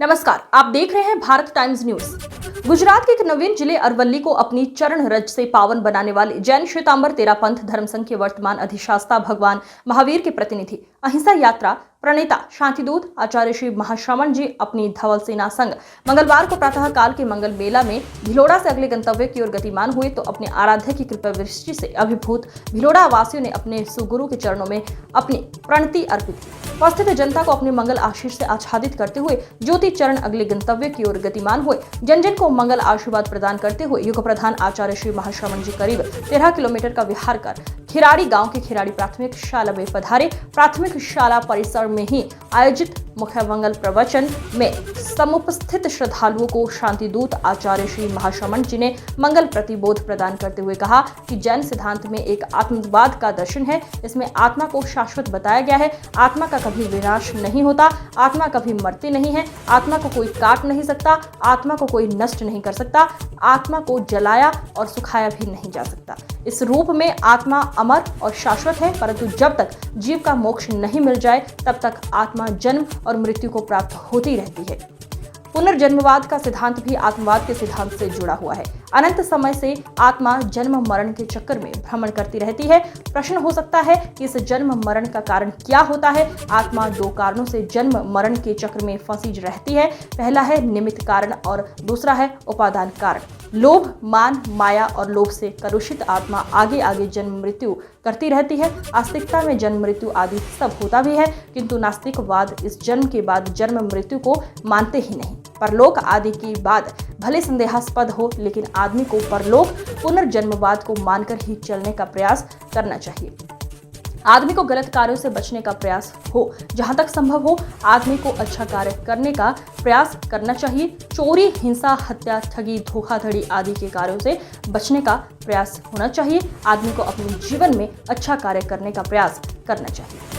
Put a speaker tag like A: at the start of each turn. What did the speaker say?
A: नमस्कार, आप देख रहे हैं भारत टाइम्स न्यूज। गुजरात के एक नवीन जिले अरवल्ली को अपनी चरण रज से पावन बनाने वाले जैन श्वेतांबर तेरा पंथ धर्म संघ के वर्तमान अधिष्ठाता भगवान महावीर के प्रतिनिधि अहिंसा यात्रा प्रणेता शांतिदूत आचार्य श्री महाश्रमण जी अपनी धवल सेना संग मंगलवार को प्रातः काल के मंगल मेला में भिलोड़ा से अगले गंतव्य की ओर गतिमान हुए तो अपने आराध्य की कृपा दृष्टि से अभिभूत भिलोड़ा वासियों ने अपने सुगुरु के चरणों में अपनी प्रणति अर्पित की। उपस्थित जनता को अपने मंगल आशीष से आच्छादित करते हुए ज्योति चरण अगले गंतव्य की ओर गतिमान हुए। जन जन को मंगल आशीर्वाद प्रदान करते हुए युग प्रधान आचार्य श्री महाश्रमण जी करीब 13 किलोमीटर का विहार कर खिराड़ी गांव के खिराड़ी प्राथमिक शाला में पधारे। प्राथमिक शाला परिसर में ही आयोजित मुख्य मंगल प्रवचन में समुपस्थित श्रद्धालुओं को शांतिदूत आचार्य श्री महाश्रमण जी ने मंगल प्रतिबोध प्रदान करते हुए कहा कि जैन सिद्धांत में एक आत्मवाद का दर्शन है। इसमें आत्मा को शाश्वत बताया गया है। आत्मा का कभी विनाश नहीं होता, आत्मा कभी मरती नहीं है, आत्मा को कोई काट नहीं सकता, आत्मा को कोई नष्ट नहीं कर सकता, आत्मा को जलाया और सुखाया भी नहीं जा सकता। इस रूप में आत्मा अमर और शाश्वत है, परंतु जब तक जीव का मोक्ष नहीं मिल जाए तब तक आत्मा जन्म और मृत्यु को प्राप्त होती रहती है। पुनर्जन्मवाद का सिद्धांत भी आत्मवाद के सिद्धांत से जुड़ा हुआ है। अनंत समय से आत्मा जन्म मरण के चक्कर में भ्रमण करती रहती है। प्रश्न हो सकता है कि इस जन्म मरण का कारण क्या होता है। आत्मा दो कारणों से जन्म मरण के चक्र में फंसी रहती है। पहला है निमित्त कारण और दूसरा है उपादान कारण। लोभ, मान, माया और लोभ से कलुषित आत्मा आगे आगे जन्म मृत्यु करती रहती है। आस्तिकता में जन्म मृत्यु आदि सब होता भी है, किंतु नास्तिकवाद इस जन्म के बाद जन्म मृत्यु को मानते ही नहीं। परलोक आदि की बात भले संदेहास्पद हो, लेकिन आदमी को परलोक पुनर्जन्मवाद को मानकर ही चलने का प्रयास करना चाहिए। आदमी को गलत कार्यों से बचने का प्रयास हो, जहां तक संभव हो आदमी को अच्छा कार्य करने का प्रयास करना चाहिए। चोरी, हिंसा, हत्या, ठगी, धोखाधड़ी आदि के कार्यों से बचने का प्रयास होना चाहिए। आदमी को अपने जीवन में अच्छा कार्य करने का प्रयास करना चाहिए।